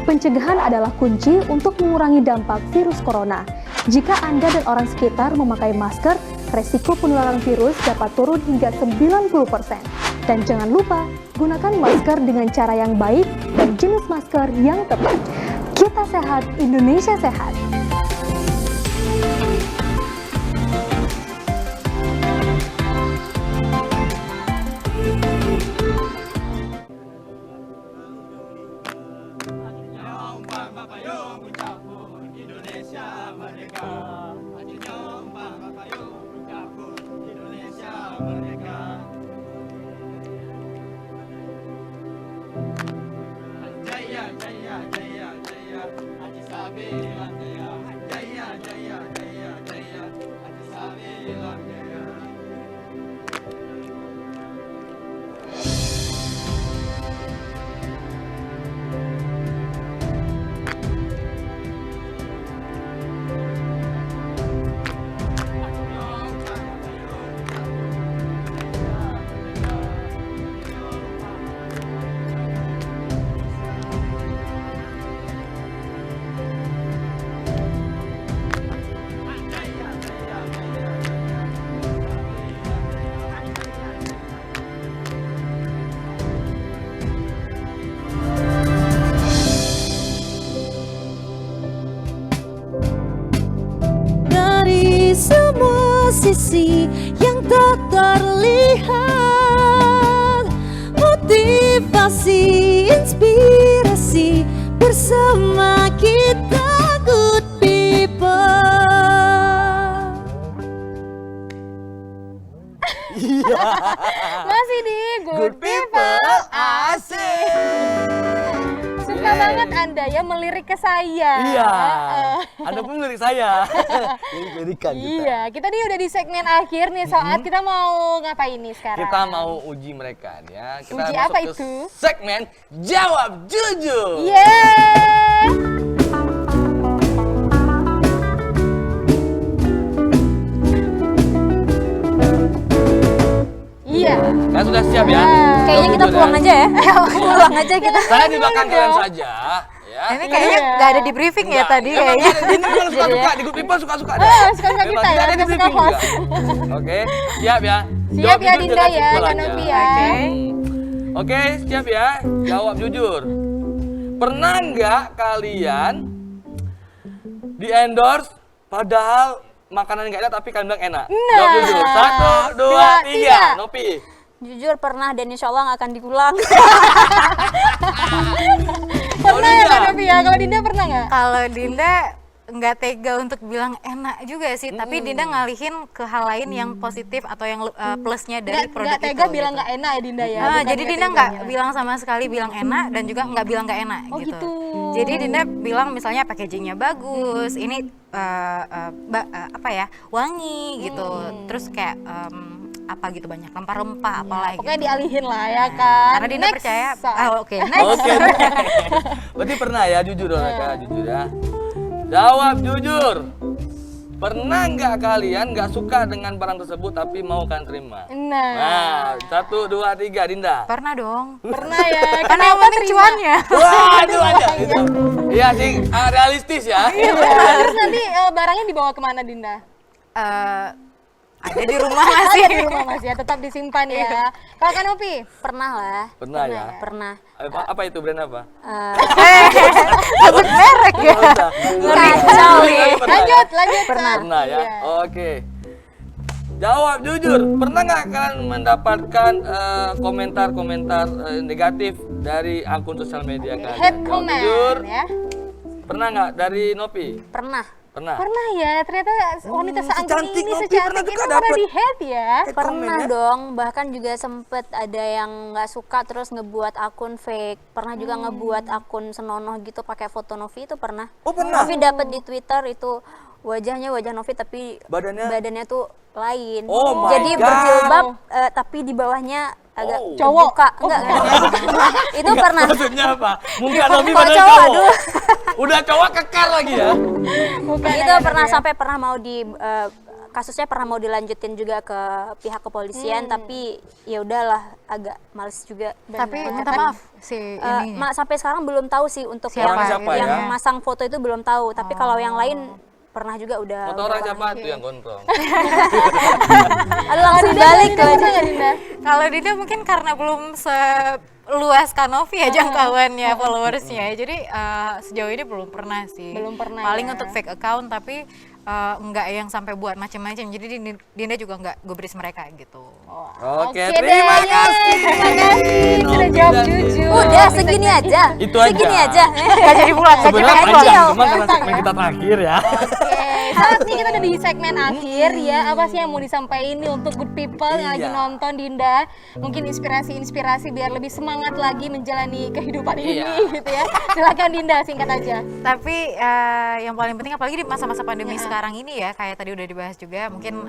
Pencegahan adalah kunci untuk mengurangi dampak virus corona. Jika Anda dan orang sekitar memakai masker, resiko penularan virus dapat turun hingga 90%. Dan jangan lupa, gunakan masker dengan cara yang baik dan jenis masker yang tepat. Kita sehat, Indonesia sehat. Dari semua sisi yang tak terlihat, motivasi, inspirasi bersama kita Good People. banget Anda ya melirik ke saya. Iya. Anda pun melirik saya. Lirikan kita. Iya, kita nih udah di segmen akhir nih saat kita mau ngapain nih sekarang? Kita mau uji mereka ya. Kita Uji masuk apa ke itu? segmen Jawab Jujur. Yeay! Iya. Kalian sudah siap ya? Kayaknya kita Jujur pulang ya? aja ya. Pulang aja kita. Saya di belakang kalian saja. Ya. Ini kayaknya nggak ada di briefing ya tadi kayaknya. Ini memang suka-suka, di grup people suka-suka deh. Suka-suka kita Memang ya, tidak ada di suka briefing host. juga. Oke, siap ya? Siap Jawab ya jujur Dinda dengan ya, kesimpulannya. Kanopi ya. Oke, siap ya? Jawab jujur. Pernah nggak kalian di endorse padahal makanan nggak enak tapi kalian bilang enak? Nah. Jawab jujur. 1, 2, 3. Nopi. Jujur pernah dan insya Allah nggak akan diulang. Pernah ya Kanopi ya? Kalau Dinda pernah nggak? Kalau Dinda nggak tega untuk bilang enak juga sih, tapi Dinda ngalihin ke hal lain yang positif atau yang plusnya dari produk Nggak itu. tega bilang gitu. nggak enak ya Dinda ya? Nah, Bukan jadi Dinda teganya. nggak bilang sama sekali bilang enak dan juga nggak bilang nggak enak Oh, gitu. Jadi Dinda bilang misalnya packagingnya bagus, ini apa ya, wangi gitu, terus kayak apa gitu banyak rempah-rempah apalah Pokoknya gitu. dialihin lah ya kan. Karena Dinda Next. percaya. Oke. Oke. Berarti pernah ya jujur dong mereka, jujur ya. Jawab jujur. Pernah nggak kalian nggak suka dengan barang tersebut tapi mau kalian terima? Nah, Nah, 1, 2, 3, Dinda. Pernah dong. pernah ya. Karena yang penting cuannya. Wah, itu aja. Gitu. Iya sih, realistis ya. Terus nanti barangnya dibawa kemana Dinda? Ada di rumah masih. Ada di rumah masih ya, tetap disimpan ya. Kalau Kanopi? Pernah lah. Pernah ya. Pernah. Apa itu brand apa? Sebut merek ya. Kacau nih. Lanjut. Pernah ya. Iya. Oke. Jawab jujur. Pernah nggak kalian mendapatkan komentar-komentar negatif dari akun sosial media kalian? Head Jawab comment jujur. ya. Pernah nggak dari Nopi? Pernah. Pernah. Pernah ya, ternyata wanita seanggun secantik ini, Nopi secantik pernah ini juga pernah dapet. di head ya. Pernah dong, bahkan juga sempet ada yang nggak suka terus ngebuat akun fake. Pernah juga ngebuat akun senonoh gitu pakai foto Novi itu pernah. Oh, pernah? Novi dapet di Twitter itu wajahnya wajah Novi tapi badannya tuh lain. Oh my Jadi God. berjilbab tapi di bawahnya agak Cowok. terbuka. Enggak. Itu pernah. Maksudnya apa? Muka Nopi Kok pada cowok, cowok. aduh. Udah cowok kekar lagi ya. Itu pernah sampai pernah mau kasusnya pernah mau dilanjutin juga ke pihak kepolisian tapi ya udahlah agak males juga. Tapi minta maaf si ininya. Sampai sekarang belum tahu sih untuk Siapa yang ya? masang foto itu belum tahu tapi kalau yang lain pernah juga udah. Foto orang siapa tuh yang gondrong? Aduh langsung balik ke Kalau Dinda mungkin karena belum seluas Kanovi ya jangkauannya followersnya. Jadi sejauh ini belum pernah sih. Belum pernah Paling ya. untuk fake account tapi nggak yang sampai buat macam-macam. Jadi Dinda juga nggak gubris mereka gitu. Oke, Oke terima deh, kasih. terima kasih sudah Nopi jawab dan jujur. Udah segini aja. Itu aja. Segini aja. Nggak jadi pulang, nggak Sebenarnya jadi panjang, kecil. cuma karena segmen kita terakhir ya. Oke, saat ini kita udah di segmen akhir ya. Apa sih yang mau disampaikan nih untuk good people yang lagi Iya. nonton Dinda? Mungkin inspirasi biar lebih semangat lagi menjalani kehidupan ini Iya. gitu ya. Silakan Dinda, singkat aja. Tapi yang paling penting apalagi di masa-masa pandemi sekarang ini ya, kayak tadi udah dibahas juga, mungkin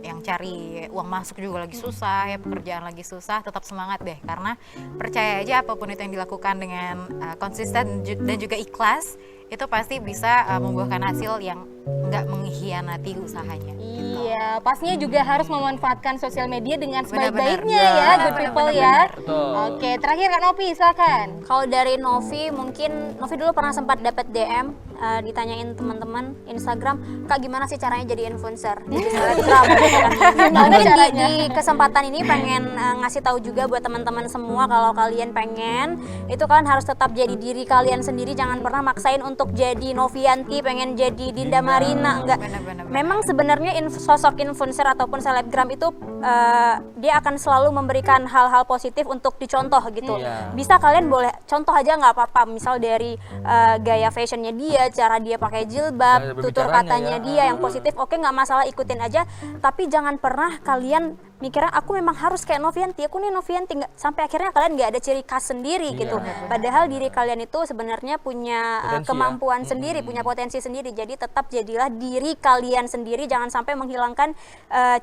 yang cari uang masuk juga lagi susah ya, pekerjaan lagi susah, tetap semangat deh karena percaya aja apapun itu yang dilakukan dengan konsisten dan juga ikhlas itu pasti bisa membuahkan hasil yang nggak mengkhianati usahanya. Iya, pastinya juga harus memanfaatkan sosial media dengan Benar-benar. sebaik-baiknya Iya, ya, good people ya. Betul. Oke, terakhir Kak Novi, silakan. Kalau dari Novi mungkin Novi dulu pernah sempat dapat DM ditanyain teman-teman Instagram, Kak gimana sih caranya jadi influencer, jadi selebgram. Gimana Mungkin caranya? di kesempatan ini pengen ngasih tahu juga buat teman-teman semua kalau kalian pengen itu kalian harus tetap jadi diri kalian sendiri, jangan pernah maksain untuk jadi Novianti, pengen jadi Dinda Marina, enggak. Benar-benar. Memang sebenarnya sosok influencer ataupun selebgram itu dia akan selalu memberikan hal-hal positif untuk dicontoh gitu. Iya. Bisa kalian boleh contoh aja nggak apa-apa, misal dari gaya fashionnya dia, cara dia pakai Gaya jilbab, tutur berbicaranya katanya ya. dia yang positif, oke nggak masalah ikutin aja. Tapi jangan pernah kalian mikirnya aku memang harus kayak Novianti, aku nih Novianti, sampai akhirnya kalian nggak ada ciri khas sendiri gitu. Padahal diri kalian itu sebenarnya punya kemampuan sendiri, punya potensi sendiri. Jadi tetap jadilah diri kalian sendiri, jangan sampai menghilangkan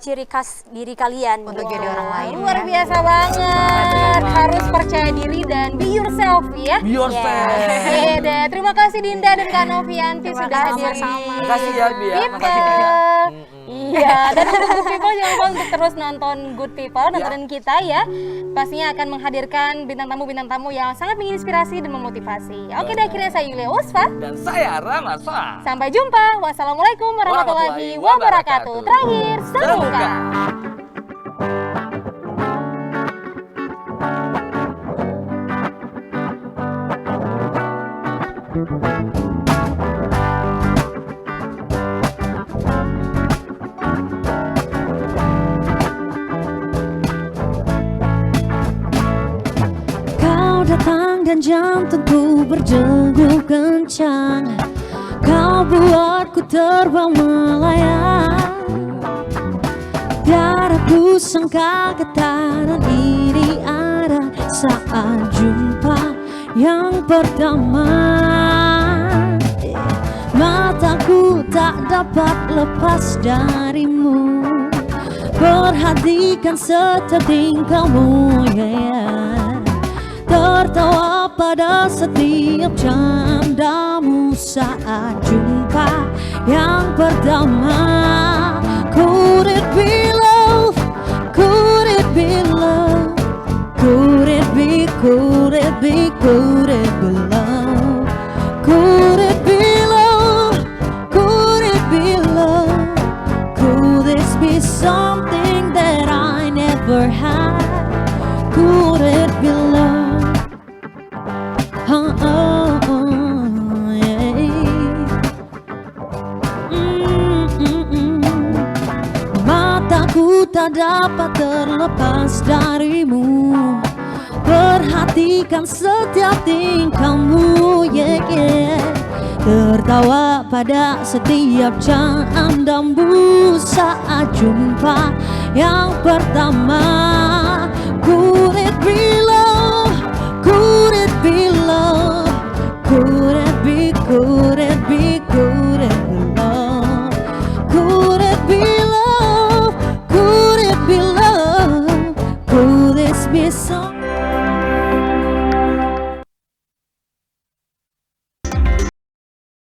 ciri khas diri kalian Untuk jadi orang lain. Luar biasa banget. Harus percaya diri dan be yourself ya. Be yourself. Oke deh. Terima kasih Dinda dan Kak Novianti sudah hadir di Makasih ya Bia, People. makasih Bia. Iya, dan untuk Good People jangan lupa untuk terus nonton Good People, nontonin kita ya. Pastinya akan menghadirkan bintang tamu yang sangat menginspirasi dan memotivasi. Oke deh, akhirnya saya Yulia Usfa. Dan saya Rama Sa. Sampai jumpa. Wassalamualaikum warahmatullahi wabarakatuh. Terakhir, semoga. Kau datang dan jantungku berdegup kencang. Kau buatku terbang melayang. Tiada sangka getaran ini ada saat jumpa yang pertama. Mataku tak dapat lepas darimu, perhatikan setiap tingkahmu, tertawa pada setiap candamu saat jumpa yang pertama. Could it be love? Could it be love? Could it be, could it be, could it be love? Could it be love? Could it be love? Could this be something that I never had? Could it be love? Oh, oh, oh, yeah. Mataku tak dapat terlepas darimu, perhatikan setiap tingkahmu, tertawa pada setiap candamu saat jumpa yang pertama. Could it be love? Could it be love? Could it be, could it be, could it be love? Could